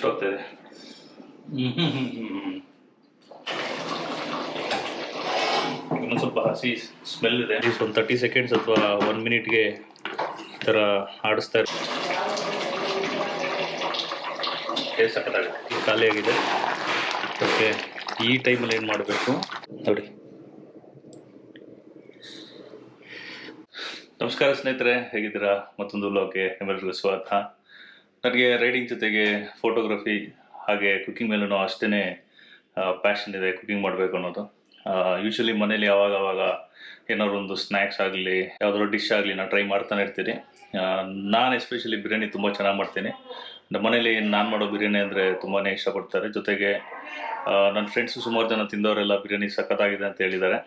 ಎಷ್ಟೋಗ್ತಾ ಇದೆ. ಇನ್ನೊಂದು ಸ್ವಲ್ಪ ಹಸಿ ಸ್ಮೆಲ್ ಇದೆ. ಒಂದು 30 ಸೆಕೆಂಡ್ಸ್ ಅಥವಾ 1 ಮಿನಿಟ್ಗೆ ಈ ಥರ ಆಡಿಸ್ತಾ ಇರ್ತೀವಿ. ಟೇಸ್ಟ್ ಸಕ್ಕತ್ತಾಗುತ್ತೆ. ಖಾಲಿಯಾಗಿದೆ. ಓಕೆ, ಈ ಟೈಮಲ್ಲಿ ಏನು ಮಾಡಬೇಕು ನೋಡಿ. ನಮಸ್ಕಾರ ಸ್ನೇಹಿತರೆ, ಹೇಗಿದ್ದೀರಾ? ಮತ್ತೊಂದು ವ್ಲಾಗ್ಗೆ ನಿಮ್ಮೆಲ್ಲರಿಗೂ ಸ್ವಾಗತ. ನನಗೆ ರೈಡಿಂಗ್ ಜೊತೆಗೆ ಫೋಟೋಗ್ರಫಿ ಹಾಗೆ ಕುಕ್ಕಿಂಗ್ ಮೇಲೂ ಅಷ್ಟೇ ಪ್ಯಾಷನ್ ಇದೆ, ಕುಕ್ಕಿಂಗ್ ಮಾಡಬೇಕು ಅನ್ನೋದು. ಯೂಶ್ವಲಿ ಮನೇಲಿ ಆವಾಗ ಏನಾದ್ರು ಒಂದು ಸ್ನ್ಯಾಕ್ಸ್ ಆಗಲಿ ಯಾವುದಾದ್ರು ಡಿಶ್ ಆಗಲಿ ನಾನು ಟ್ರೈ ಮಾಡ್ತಾನೆ ಇರ್ತೀನಿ. ನಾನು ಎಸ್ಪೆಷಲಿ ಬಿರಿಯಾನಿ ತುಂಬ ಚೆನ್ನಾಗಿ ಮಾಡ್ತೀನಿ. ನಮ್ಮ ಮನೇಲಿ ನಾನು ಮಾಡೋ ಬಿರಿಯಾನಿ ಅಂದರೆ ತುಂಬಾ ಇಷ್ಟಪಡ್ತಾರೆ. ಜೊತೆಗೆ ನನ್ನ ಫ್ರೆಂಡ್ಸು ಸುಮಾರು ಜನ ತಿಂದವರೆಲ್ಲ ಬಿರಿಯಾನಿ ಸಖತ್ತಾಗಿದೆ ಅಂತ ಹೇಳಿದ್ದಾರೆ.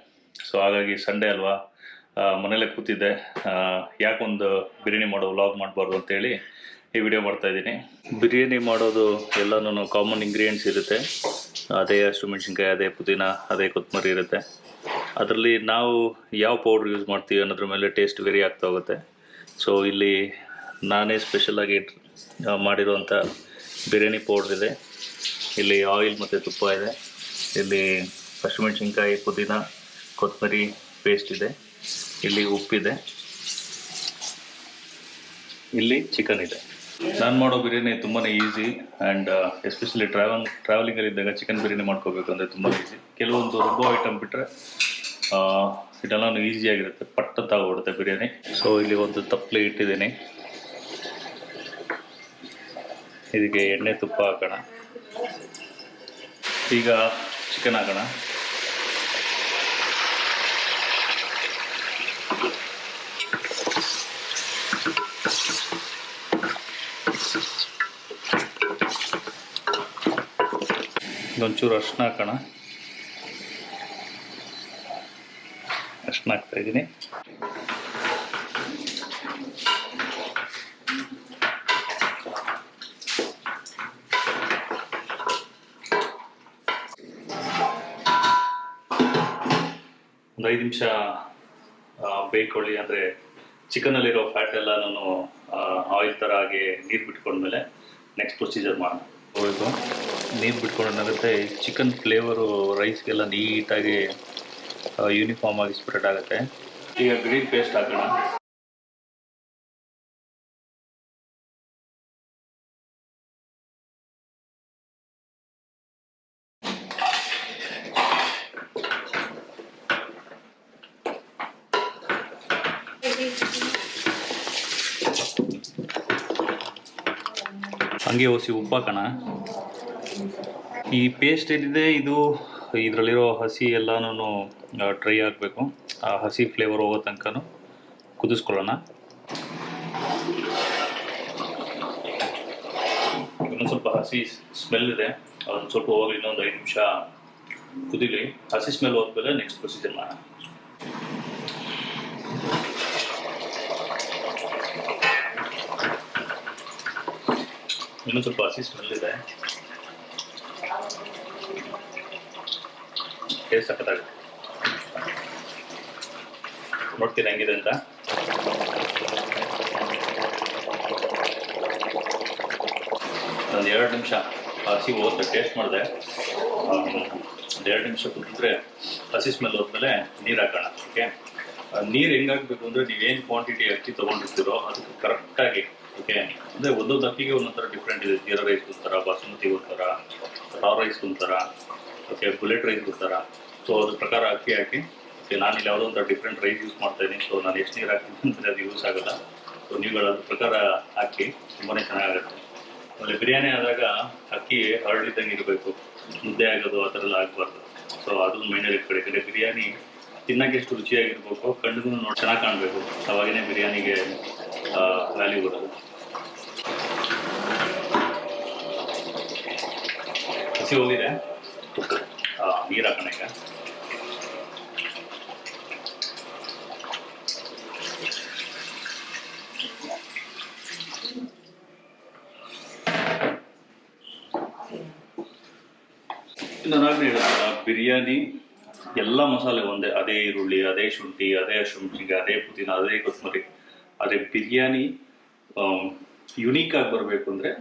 ಸೊ ಹಾಗಾಗಿ ಸಂಡೇ ಅಲ್ವಾ, ಮನೇಲೆ ಕೂತಿದ್ದೆ, ಯಾಕೊಂದು ಬಿರಿಯಾನಿ ಮಾಡೋ ವ್ಲಾಗ್ ಮಾಡಬಾರ್ದು ಅಂತೇಳಿ ಈ ವಿಡಿಯೋ ಮಾಡ್ತಾಯಿದ್ದೀನಿ. ಬಿರಿಯಾನಿ ಮಾಡೋದು ಎಲ್ಲನೂ ಕಾಮನ್ ಇಂಗ್ರೀಡಿಯೆಂಟ್ಸ್ ಇರುತ್ತೆ. ಅದೇ ಹಸಿಮೆಣಸಿನ್ಕಾಯಿ, ಅದೇ ಪುದೀನ, ಅದೇ ಕೊತ್ತಂಬರಿ ಇರುತ್ತೆ. ಅದರಲ್ಲಿ ನಾವು ಯಾವ ಪೌಡ್ರ್ ಯೂಸ್ ಮಾಡ್ತೀವಿ ಅನ್ನೋದ್ರ ಮೇಲೆ ಟೇಸ್ಟ್ ವೇರಿ ಆಗ್ತಾ ಹೋಗುತ್ತೆ. ಸೊ ಇಲ್ಲಿ ನಾನೇ ಸ್ಪೆಷಲಾಗಿ ಮಾಡಿರುವಂಥ ಬಿರಿಯಾನಿ ಪೌಡ್ರ್ ಇದೆ. ಇಲ್ಲಿ ಆಯಿಲ್ ಮತ್ತು ತುಪ್ಪ ಇದೆ. ಇಲ್ಲಿ ಹಸಿಮೆಣಸಿನ್ಕಾಯಿ, ಪುದೀನ, ಕೊತ್ತಂಬರಿ ಪೇಸ್ಟ್ ಇದೆ. ಇಲ್ಲಿ ಉಪ್ಪಿದೆ. ಇಲ್ಲಿ ಚಿಕನ್ ಇದೆ. ನಾನು ಮಾಡೋ ಬಿರಿಯಾನಿ ತುಂಬಾ ಈಸಿ ಆ್ಯಂಡ್ ಎಸ್ಪೆಷಲಿ ಟ್ರಾವೆಲಿಂಗಲ್ಲಿದ್ದಾಗ ಚಿಕನ್ ಬಿರಿಯಾನಿ ಮಾಡ್ಕೋಬೇಕು ಅಂದರೆ ತುಂಬ ಈಸಿ. ಕೆಲವೊಂದು ರುಬ್ಬೋ ಐಟಮ್ ಬಿಟ್ಟರೆ ಇದೆಲ್ಲ ಈಸಿಯಾಗಿರುತ್ತೆ, ಪಟ್ಟಂತ ಆಗೋಗುತ್ತೆ ಬಿರಿಯಾನಿ. ಸೊ ಇಲ್ಲಿ ಒಂದು ತಪ್ಪಲೆ ಇಟ್ಟಿದ್ದೀನಿ. ಇದಕ್ಕೆ ಎಣ್ಣೆ ತುಪ್ಪ ಹಾಕೋಣ. ಈಗ ಚಿಕನ್ ಹಾಕೋಣ. ಒಂಚೂರು ಅರಿಶಿನ ಹಾಕೋಣ. ಅರಿಶಿನ ಹಾಕ್ತಾ ಇದ್ದೀನಿ. ಒಂದು 5 ನಿಮಿಷ ಬೇಯ್ಕೊಳ್ಳಿ. ಅಂದರೆ ಚಿಕನಲ್ಲಿರೋ ಫ್ಯಾಟ್ ಎಲ್ಲ ನಾನು ಆಯಿಲ್ ಥರ ಹಾಗೆ ನೀರು ಬಿಟ್ಕೊಂಡ್ಮೇಲೆ ನೆಕ್ಸ್ಟ್ ಪ್ರೊಸೀಜರ್ ಮಾಡೋಣ. ಹೋಯ್ತು, ನೀರು ಬಿಟ್ಕೊಂಡಾಗುತ್ತೆ. ಚಿಕನ್ ಫ್ಲೇವರು ರೈಸ್ಗೆಲ್ಲ ನೀಟಾಗಿ ಯೂನಿಫಾರ್ಮ್ ಆಗಿ ಸ್ಪ್ರೆಡ್ ಆಗುತ್ತೆ. ಈಗ ಗ್ರೀನ್ ಪೇಸ್ಟ್ ಹಾಕೋಣ. ಹಂಗೆ ಒಸಿ ಉಪ್ಪು ಹಾಕೋಣ. ಈ ಪೇಸ್ಟ್ ಏನಿದೆ ಇದು ಇದರಲ್ಲಿರೋ ಹಸಿ ಎಲ್ಲನೂ ಡ್ರೈ ಆಗಬೇಕು. ಆ ಹಸಿ ಫ್ಲೇವರ್ ಹೋಗೋ ತನಕ ಕುದಿಸ್ಕೊಳ್ಳೋಣ. ಇನ್ನೊಂದು ಸ್ವಲ್ಪ ಹಸಿ ಸ್ಮೆಲ್ ಇದೆ, ಅದೊಂದು ಸ್ವಲ್ಪ ಹೋಗಲಿ. ಇನ್ನೊಂದು 5 ನಿಮಿಷ ಕುದಿಲಿ. ಹಸಿ ಸ್ಮೆಲ್ ಹೋದ್ಮೇಲೆ ನೆಕ್ಸ್ಟ್ ಪ್ರೊಸೀಜರ್ ಮಾಡೋಣ. ಇನ್ನೊಂದು ಸ್ವಲ್ಪ ಹಸಿ ಸ್ಮೆಲ್ ಇದೆ, ಟೇಸ್ಟ್ ಸಕ್ಕತ್ತಾಗುತ್ತೆ. ನೋಡ್ತೀನಿ ಹೆಂಗಿದೆ ಅಂತ. ಒಂದು 2 ನಿಮಿಷ ಹಸಿ ಹೋಗುತ್ತೆ, ಟೇಸ್ಟ್ ಮಾಡಿದೆ. ಒಂದು 2 ನಿಮಿಷ ಕುದಿದ್ರೆ ಹಸಿ ಸ್ಮೆಲ್ ಹೋದ್ಮೇಲೆ ನೀರು ಹಾಕೋಣ. ಓಕೆ, ನೀರು ಹೆಂಗಾಗಬೇಕು ಅಂದರೆ ನೀವೇನು ಕ್ವಾಂಟಿಟಿ ಅಕ್ಕಿ ತೊಗೊಂಡಿರ್ತೀರೋ ಅದಕ್ಕೆ ಕರೆಕ್ಟಾಗಿ. ಓಕೆ, ಅಂದರೆ ಒಂದೊಂದು ಅಕ್ಕಿಗೆ ಒಂದೊಂಥರ ಡಿಫ್ರೆಂಟ್ ಇದೆ. ಜೀರಾ ರೈಸ್ ಒಂಥರ, ಬಾಸುಮತಿ ಒಂಥರ, ರಾವ್ ರೈಸ್ ಒಂಥರ, ಓಕೆ, ಬುಲೆಟ್ ರೈಸ್ ಒಂಥರ. ಸೊ ಅದ್ರ ಪ್ರಕಾರ ಅಕ್ಕಿ ಹಾಕಿ. ಓಕೆ, ನಾನಿಲ್ಲಿ ಯಾವುದೋ ಒಂಥರ ಡಿಫ್ರೆಂಟ್ ರೈಸ್ ಯೂಸ್ ಮಾಡ್ತಾಯಿದ್ದೀನಿ. ಸೊ ನಾನು ಎಷ್ಟು ನೀರು ಹಾಕ್ತೀನಿ ಅಂದರೆ ಅದು ಯೂಸ್ ಆಗೋಲ್ಲ. ಸೊ ನೀವುಗಳು ಅದ್ರ ಪ್ರಕಾರ ಹಾಕಿ, ತುಂಬಾ ಚೆನ್ನಾಗಾಗುತ್ತೆ. ಆಮೇಲೆ ಬಿರಿಯಾನಿ ಆದಾಗ ಅಕ್ಕಿ ಹರಳಿದ್ದಂಗೆ ಇರಬೇಕು, ಮುದ್ದೆ ಆಗೋದು ಆ ಥರ ಎಲ್ಲ ಆಗಬಾರ್ದು. ಸೊ ಅದನ್ನು ಮೈಂಡಲ್ಲಿ ಇಟ್ಕೊಳ್ಳಿ. ಬಿರಿಯಾನಿ ತಿನ್ನೋಕ್ಕೆ ಎಷ್ಟು ರುಚಿಯಾಗಿರ್ಬೇಕು, ಕಣ್ಣಿಗೂ ನೋಡಿ ಚೆನ್ನಾಗಿ ಕಾಣಬೇಕು. ಅವಾಗೇ ಬಿರಿಯಾನಿಗೆ ವ್ಯಾಲ್ಯೂ ಬರೋದು. ಹಸಿ ಹೋಗಿದೆ, ನೀರು ಹಾಕೋಣ. ಈಗ ನಾನಾಗಲೇ ಹೇಳಿದ್ನಲ್ಲ, ಬಿರಿಯಾನಿ ಎಲ್ಲ ಮಸಾಲೆ ಒಂದೇ. ಅದೇ ಈರುಳ್ಳಿ, ಅದೇ ಶುಂಠಿ, ಅದೇ ಹಸಿಮೆಣಸಿನ್ಕಾಯಿ, ಅದೇ ಪುದೀನ, ಅದೇ ಕೊತ್ತಂಬರಿ. ಅದೇ ಬಿರಿಯಾನಿ ಯುನೀಕ್ ಆಗಿ ಬರಬೇಕು ಅಂದರೆ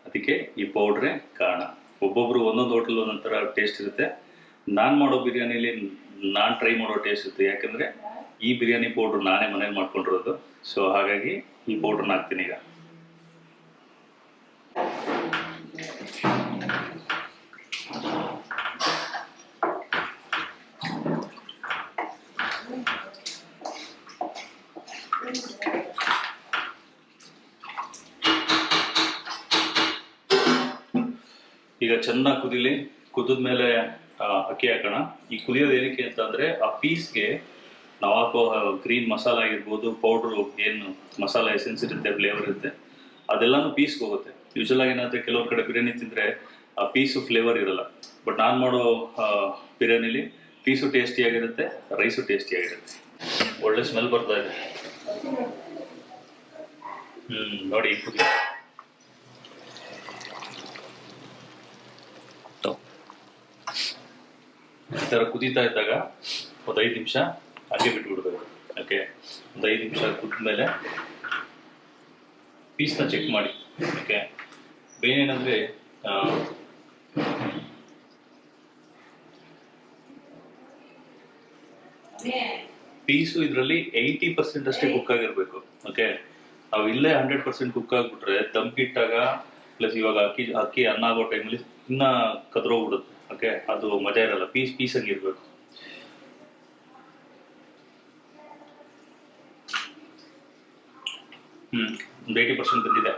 ಅದಕ್ಕೆ ಈ ಪೌಡ್ರೇ ಕಾರಣ. ಒಬ್ಬೊಬ್ರು ಒಂದೊಂದು ಹೋಟೆಲ್ ಒಂದೊಂದು ಥರ ಟೇಸ್ಟ್ ಇರುತ್ತೆ. ನಾನು ಮಾಡೋ ಬಿರಿಯಾನಿಲಿ ನಾನು ಟ್ರೈ ಮಾಡೋ ಟೇಸ್ಟ್ ಇರುತ್ತೆ. ಯಾಕಂದರೆ ಈ ಬಿರಿಯಾನಿ ಪೌಡ್ರು ನಾನೇ ಮನೇಲಿ ಮಾಡ್ಕೊಂಡಿರೋದು. ಸೊ ಹಾಗಾಗಿ ಈ ಪೌಡ್ರನ್ನ ಹಾಕ್ತೀನಿ ಈಗ. ಈಗ ಚೆನ್ನಾಗಿ ಕುದಿಲಿ. ಕುದಿದ ಮೇಲೆ ಅಕ್ಕಿ ಹಾಕೋಣ. ಈ ಕುದಿಯೋದು ಏನಕ್ಕೆ ಅಂತಂದರೆ ಆ ಪೀಸ್ಗೆ ನಾವು ಹಾಕೋ ಗ್ರೀನ್ ಮಸಾಲ ಆಗಿರ್ಬೋದು, ಪೌಡ್ರು ಏನು ಮಸಾಲ ಎಸೆನ್ಸ್ ಇರುತ್ತೆ, ಫ್ಲೇವರ್ ಇರುತ್ತೆ, ಅದೆಲ್ಲನೂ ಪೀಸ್ಗೆ ಹೋಗುತ್ತೆ. ಯೂಶಲಾಗಿ ಏನಾದರೆ ಕೆಲವ್ರ ಕಡೆ ಬಿರಿಯಾನಿ ತಿಂದರೆ ಆ ಪೀಸು ಫ್ಲೇವರ್ ಇರಲ್ಲ. ಬಟ್ ನಾನು ಮಾಡೋ ಬಿರಿಯಾನಿಲಿ ಪೀಸು ಟೇಸ್ಟಿಯಾಗಿರುತ್ತೆ, ರೈಸು ಟೇಸ್ಟಿಯಾಗಿರುತ್ತೆ. ಒಳ್ಳೆ ಸ್ಮೆಲ್ ಬರ್ತಾ ಇದೆ. ನೋಡಿ ಕುದಿ. ಈ ಥರ ಕುದೀತಾ ಇದ್ದಾಗ ಒಂದು 5 ನಿಮಿಷ ಹಾಗೆ ಬಿಟ್ಬಿಡ್ಬೇಕು. ಓಕೆ, ಒಂದು 5 ನಿಮಿಷ ಕುದ್ಮೇಲೆ ಪೀಸ್ನ ಚೆಕ್ ಮಾಡಿ. ಓಕೆ, ಬೇನೇನಂದರೆ ಪೀಸು ಇದರಲ್ಲಿ 80% ಅಷ್ಟೇ ಕುಕ್ ಆಗಿರಬೇಕು. ಓಕೆ, ನಾವು ಇಲ್ಲೇ 100% ಕುಕ್ ಆಗಿಬಿಟ್ರೆ ದಮ್ಗಿಟ್ಟಾಗ ಪ್ಲಸ್ ಇವಾಗ ಅಕ್ಕಿ ಅನ್ನ ಆಗೋ ಟೈಮಲ್ಲಿ ಇನ್ನೂ ಕದ್ರೋಗ್ಬಿಡುತ್ತೆ. ಓಕೆ, ಅದು ಮಜಾ ಇರಲ್ಲ. ಪೀಸ್ ಆಗಿ ಇರಬೇಕು. ಒಂದು 80% ಬಂದಿದೆ.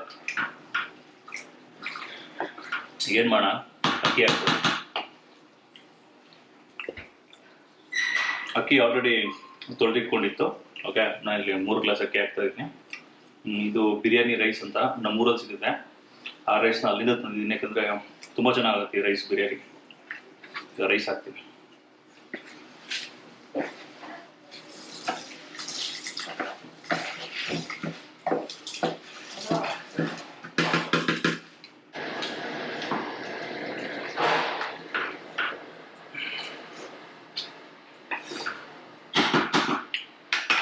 ಏನು ಮಾಡೋಣ, ಅಕ್ಕಿ ಹಾಕ್ಬೋದು. ಅಕ್ಕಿ ಆಲ್ರೆಡಿ ತೊಳೆದಿಟ್ಕೊಂಡಿತ್ತು. ಓಕೆ, ನಾನು ಇಲ್ಲಿ 3 ಗ್ಲಾಸ್ ಅಕ್ಕಿ ಹಾಕ್ತಾ ಇದ್ದೀನಿ. ಇದು ಬಿರಿಯಾನಿ ರೈಸ್ ಅಂತ ನಮ್ಮೂರಲ್ಲಿ ಸಿಗುತ್ತೆ. ಆ ರೈಸ್ನ ಅಲ್ಲಿಂದ ತಂದಿದ್ದೀನಿ. ಯಾಕಂದರೆ ತುಂಬ ಚೆನ್ನಾಗುತ್ತೆ ಈ ರೈಸ್ ಬಿರಿಯಾನಿ. ರೈಸ್ ಹಾಕ್ತೀನಿ.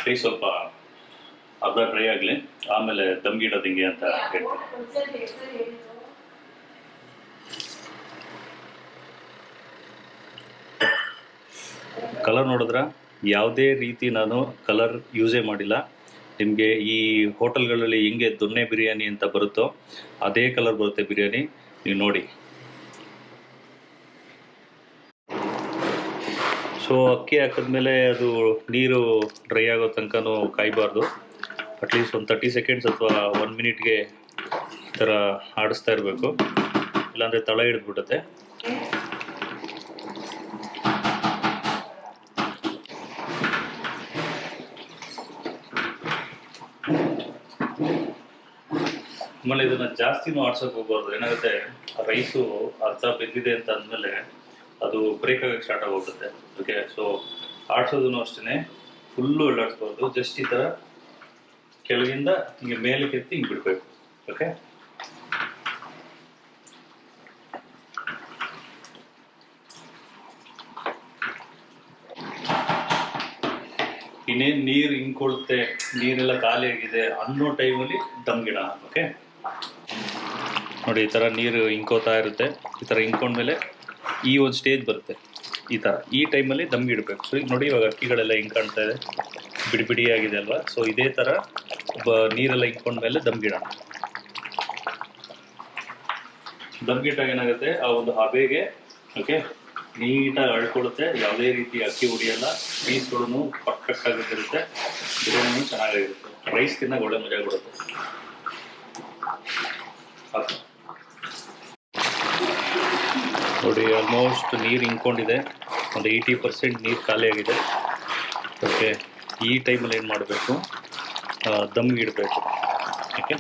ರೈಸ್ ಸ್ವಲ್ಪ ಅರ್ಧ ಡ್ರೈ ಆಗಲಿ, ಆಮೇಲೆ ದಮ್ಗಿಡೋದು ಹಿಂಗೆ ಅಂತ ಹೇಳ್ತೀನಿ. ಕಲರ್ ನೋಡಿದ್ರೆ ಯಾವುದೇ ರೀತಿ ನಾನು ಕಲರ್ ಯೂಸೇ ಮಾಡಿಲ್ಲ. ನಿಮಗೆ ಈ ಹೋಟೆಲ್ಗಳಲ್ಲಿ ಹೆಂಗೆ ದೊನ್ನೆ ಬಿರಿಯಾನಿ ಅಂತ ಬರುತ್ತೋ ಅದೇ ಕಲರ್ ಬರುತ್ತೆ ಬಿರಿಯಾನಿ. ನೀವು ನೋಡಿ. ಸೊ ಅಕ್ಕಿ ಹಾಕಿದ್ಮೇಲೆ ಅದು ನೀರು ಡ್ರೈ ಆಗೋ ತನಕನೂ ಕಾಯಬಾರ್ದು. ಅಟ್ಲೀಸ್ಟ್ ಒಂದು 30 ಸೆಕೆಂಡ್ಸ್ ಅಥವಾ 1 ಮಿನಿಟ್ಗೆ ಈ ಥರ ಆಡಿಸ್ತಾ ಇರಬೇಕು, ಇಲ್ಲಾಂದರೆ ತಳ ಹಿಡಿದ್ಬಿಡುತ್ತೆ. ಆಮೇಲೆ ಇದನ್ನು ಜಾಸ್ತಿನೂ ಆಡ್ಸೋಕೆ ಹೋಗ್ಬಾರ್ದು. ಏನಾಗುತ್ತೆ, ರೈಸು ಅರ್ಧ ಬೆಂದಿದೆ ಅಂತ ಅಂದಮೇಲೆ ಅದು ಬ್ರೇಕ್ ಆಗೋಕ್ಕೆ ಸ್ಟಾರ್ಟ್ ಆಗೋಗುತ್ತೆ. ಓಕೆ, ಸೊ ಆಡ್ಸೋದನ್ನು ಅಷ್ಟೇ ಫುಲ್ಲು ಅಳ್ಳಾಡಿಸ್ಬಾರ್ದು. ಜಸ್ಟ್ ಈ ಥರ ಕೆಳಗಿಂದ ಹಿಂಗೆ ಮೇಲೆ ಕೆತ್ತಿ ಹಿಂಗೆ ಬಿಡಬೇಕು. ಓಕೆ, ಇನ್ನೇನು ನೀರು ಹಿಂಕೊಳುತ್ತೆ, ನೀರೆಲ್ಲ ಖಾಲಿ ಆಗಿದೆ ಅನ್ನೋ ಟೈಮಲ್ಲಿ ದಮ್ಗಿಡ. ಓಕೆ, ನೋಡಿ ಈ ಥರ ನೀರು ಹಿಂಕೋತಾ ಇರುತ್ತೆ. ಈ ಥರ ಹಿಂಕೊಂಡ್ಮೇಲೆ ಈ ಒಂದು ಸ್ಟೇಜ್ ಬರುತ್ತೆ. ಈ ಥರ ಈ ಟೈಮಲ್ಲಿ ದಮ್ಗಿಡಬೇಕು. ಸೊ ಈಗ ನೋಡಿ, ಇವಾಗ ಅಕ್ಕಿಗಳೆಲ್ಲ ಹಿಂಗೆ ಕಾಣ್ತಾ ಇದೆ, ಬಿಡಿ ಬಿಡಿ ಆಗಿದೆ ಅಲ್ವಾ. ಸೊ ಇದೇ ಥರ ನೀರೆಲ್ಲ ಹಿಂಕೊಂಡ್ಮೇಲೆ ದಮ್ಗಿಡೋಣ. ದಮ್ಗಿಟ್ಟಾಗ ಏನಾಗುತ್ತೆ, ಆ ಒಂದು ಹಬೆಗೆ ಓಕೆ ನೀಟಾಗಿ ಅಳ್ಕೊಳ್ಳುತ್ತೆ. ಯಾವುದೇ ರೀತಿ ಅಕ್ಕಿ ಉಡಿಯಲ್ಲ. ಪೀಸ್ಗಳು ಪರ್ಫೆಕ್ಟ್ ಆಗಿರುತ್ತೆ. ಬಿರಿಯಾನಿ ಚೆನ್ನಾಗಿರುತ್ತೆ. ರೈಸ್ ತಿನ್ನಾಗ ಒಳ್ಳೆ ಮಜಾ ಕೊಡುತ್ತೆ. ನೋಡಿ, ಆಲ್ಮೋಸ್ಟ್ ನೀರು ಹಿಂಕೊಂಡಿದೆ. ಒಂದು 80% ನೀರು ಖಾಲಿ ಆಗಿದೆ. ಓಕೆ, ಈ ಟೈಮಲ್ಲಿ ಏನು ಮಾಡಬೇಕು, ದಮ್ಗಿಡಬೇಕು. ಓಕೆ,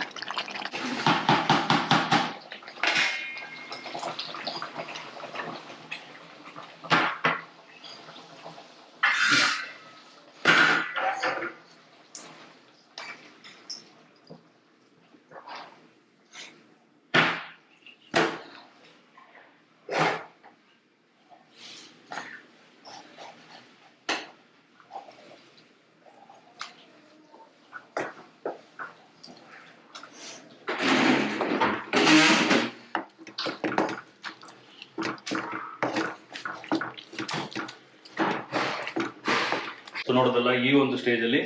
ಸೊ ನೋಡೋದಲ್ಲ, ಈ ಒಂದು ಸ್ಟೇಜಲ್ಲಿ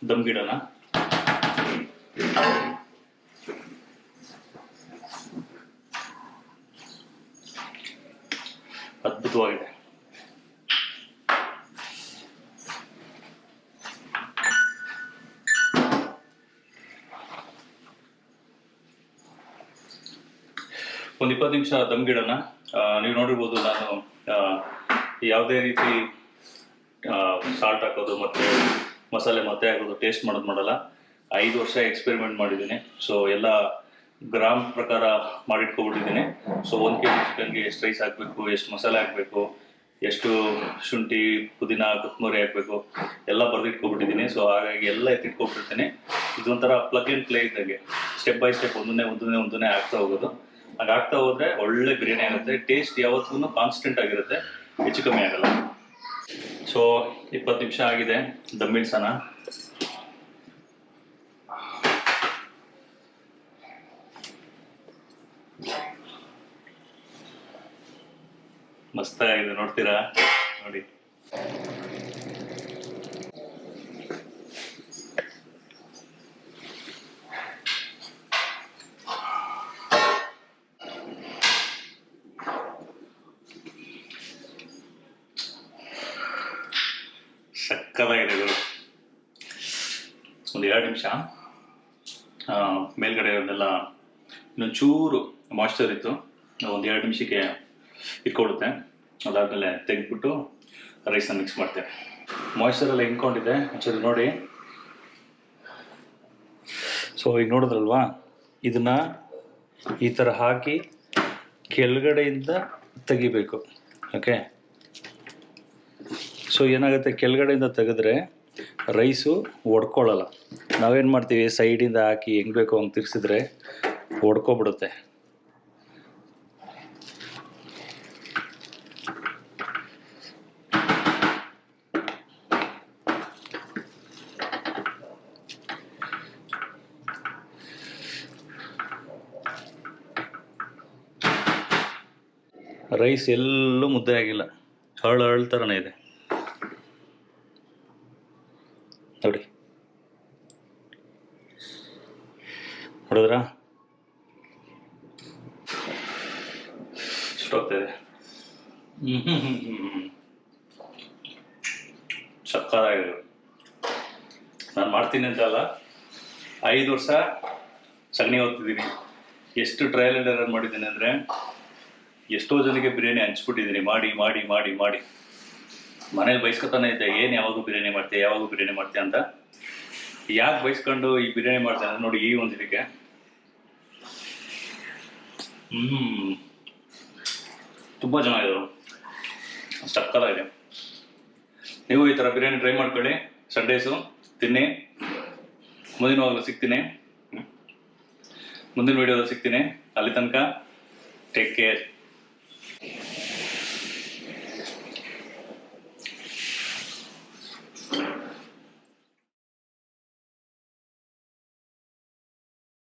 ದಮ್ ಗಿಡನ ಅದ್ಭುತವಾಗಿದೆ. ಒಂದು 20 ನಿಮಿಷ ದಮ್ ಗಿಡನ ನೀವು ನೋಡಿರ್ಬೋದು. ನಾನು ಯಾವುದೇ ರೀತಿ ಸಾಲ್ಟ್ ಹಾಕೋದು ಮತ್ತು ಮಸಾಲೆ ಮತ್ತೆ ಹಾಕೋದು ಟೇಸ್ಟ್ ಮಾಡೋದು ಮಾಡಲ್ಲ. 5 ವರ್ಷ ಎಕ್ಸ್ಪೆರಿಮೆಂಟ್ ಮಾಡಿದ್ದೀನಿ. ಸೊ ಎಲ್ಲ ಗ್ರಾಮ್ ಪ್ರಕಾರ ಮಾಡಿಟ್ಕೊಬಿಟ್ಟಿದ್ದೀನಿ. ಸೊ 1 kg ಚಿಕನ್ಗೆ ಎಷ್ಟು ರೈಸ್ ಹಾಕಬೇಕು, ಎಷ್ಟು ಮಸಾಲೆ ಹಾಕಬೇಕು, ಎಷ್ಟು ಶುಂಠಿ ಪುದೀನ ಕೊತ್ತಂಬರಿ ಹಾಕಬೇಕು ಎಲ್ಲ ಬರೆದಿಟ್ಕೊಬಿಟ್ಟಿದ್ದೀನಿ. ಸೊ ಹಾಗಾಗಿ ಎಲ್ಲ ಎತ್ತಿಟ್ಕೊಬಿಟ್ಟಿರ್ತೀನಿ. ಇದೊಂಥರ ಪ್ಲಗ್ ಆ್ಯಂಡ್ ಪ್ಲೇ ಇದ್ದಾಗೆ ಸ್ಟೆಪ್ ಬೈ ಸ್ಟೆಪ್ ಒಂದನ್ನೇ ಆಗ್ತಾ ಹೋಗೋದು. ಹಾಗಾಗ್ತಾ ಹೋದರೆ ಒಳ್ಳೆ ಬಿರಿಯಾನಿ ಆಗುತ್ತೆ. ಟೇಸ್ಟ್ ಯಾವತ್ತೂ ಕಾನ್ಸ್ಟೆಂಟ್ ಆಗಿರುತ್ತೆ, ಹೆಚ್ಚು ಕಮ್ಮಿ ಆಗಲ್ಲ. ಸೊ 20 ನಿಮಿಷ ಆಗಿದೆ, ದಮ್ ಇಳಿಸೋಣ. ಮಸ್ತಾಗಿದೆ, ನೋಡ್ತೀರಾ? ನೋಡಿ, ಸಕ್ಕತ್ತಾಗಿದೆ ಗುರು. ಒಂದು 2 ನಿಮಿಷ ಮೇಲ್ಗಡೆ ಅದನ್ನೆಲ್ಲ ಇನ್ನೊಂಚೂರು ಮಾಯ್ಶ್ಚರ್ ಇತ್ತು, ಒಂದು 2 ನಿಮಿಷಕ್ಕೆ ಇಟ್ಕೊಡುತ್ತೆ. ಅದಾದಮೇಲೆ ತೆಗೆದ್ಬಿಟ್ಟು ರೈಸನ್ನ ಮಿಕ್ಸ್ ಮಾಡ್ತೇವೆ. ಮಾಯ್ಶ್ಚರೆಲ್ಲ ಹಿಂಕೊಂಡಿದೆ ಒಂಚೂರು ನೋಡಿ. ಸೊ ಈಗ ನೋಡಿದ್ರಲ್ವಾ, ಇದನ್ನು ಈ ಥರ ಹಾಕಿ ಕೆಳಗಡೆಯಿಂದ ತೆಗಿಬೇಕು. ಓಕೆ, ಸೊ ಏನಾಗುತ್ತೆ, ಕೆಳಗಡೆಯಿಂದ ತೆಗೆದ್ರೆ ರೈಸು ಒಡ್ಕೊಳ್ಳಲ್ಲ. ನಾವೇನು ಮಾಡ್ತೀವಿ, ಸೈಡಿಂದ ಹಾಕಿ ಹೆಂಗೆ ಬೇಕೋ ಹಂಗೆ ತಿರ್ಸಿದ್ರೆ ಒಡ್ಕೊಬಿಡುತ್ತೆ. ರೈಸ್ ಎಲ್ಲೂ ಮುದ್ದೆ ಆಗಿಲ್ಲ, ಹರಳು ಥರನೇ ಇದೆ ನೋಡಿ. ನೋಡಿದ್ರಾ, ಸುಟ್ಟೋಗ್ತಾಯಿದೆ. ಸಕ್ಕತ್ತಾಗಿದೆ. ನಾನು ಮಾಡ್ತೀನಿ ಅಂತ ಅಲ್ಲ, 5 ವರ್ಷ ಸಗಣಿ ಓದ್ತಿದ್ದೀನಿ. ಎಷ್ಟು ಟ್ರಯಲ್ ಆ್ಯಂಡ್ ಎರರ್ ಮಾಡಿದ್ದೀನಿ ಅಂದರೆ, ಎಷ್ಟೋ ಜನಕ್ಕೆ ಬಿರಿಯಾನಿ ಹಂಚ್ಬಿಟ್ಟಿದ್ದೀನಿ. ಮಾಡಿ ಮಾಡಿ ಮಾಡಿ ಮಾಡಿ ಮನೇಲಿ ಬೈಸ್ಕೊತಾನೆ ಇದ್ದೆ, ಏನು ಯಾವಾಗೂ ಬಿರಿಯಾನಿ ಮಾಡ್ತೀಯ ಅಂತ. ಯಾಕೆ ಬೈಸ್ಕೊಂಡು ಈ ಬಿರಿಯಾನಿ ಮಾಡ್ತೇನೆ ಅಂದರೆ ನೋಡಿ, ಈ ಒಂದು ಇದಕ್ಕೆ ತುಂಬ ಚೆನ್ನಾಗಿದೆ, ಸಕ್ಕತ್ತಾಗಿದೆ. ನೀವು ಈ ಥರ ಬಿರಿಯಾನಿ ಟ್ರೈ ಮಾಡ್ಕೊಳ್ಳಿ. ಸಂಡೇಸು ತಿನ್ನಿ. ಮುಂದಿನ ವಿಡಿಯೋದಲ್ಲಿ ಸಿಗ್ತೀನಿ. ಅಲ್ಲಿ ತನಕ ಟೇಕ್ ಕೇರ್.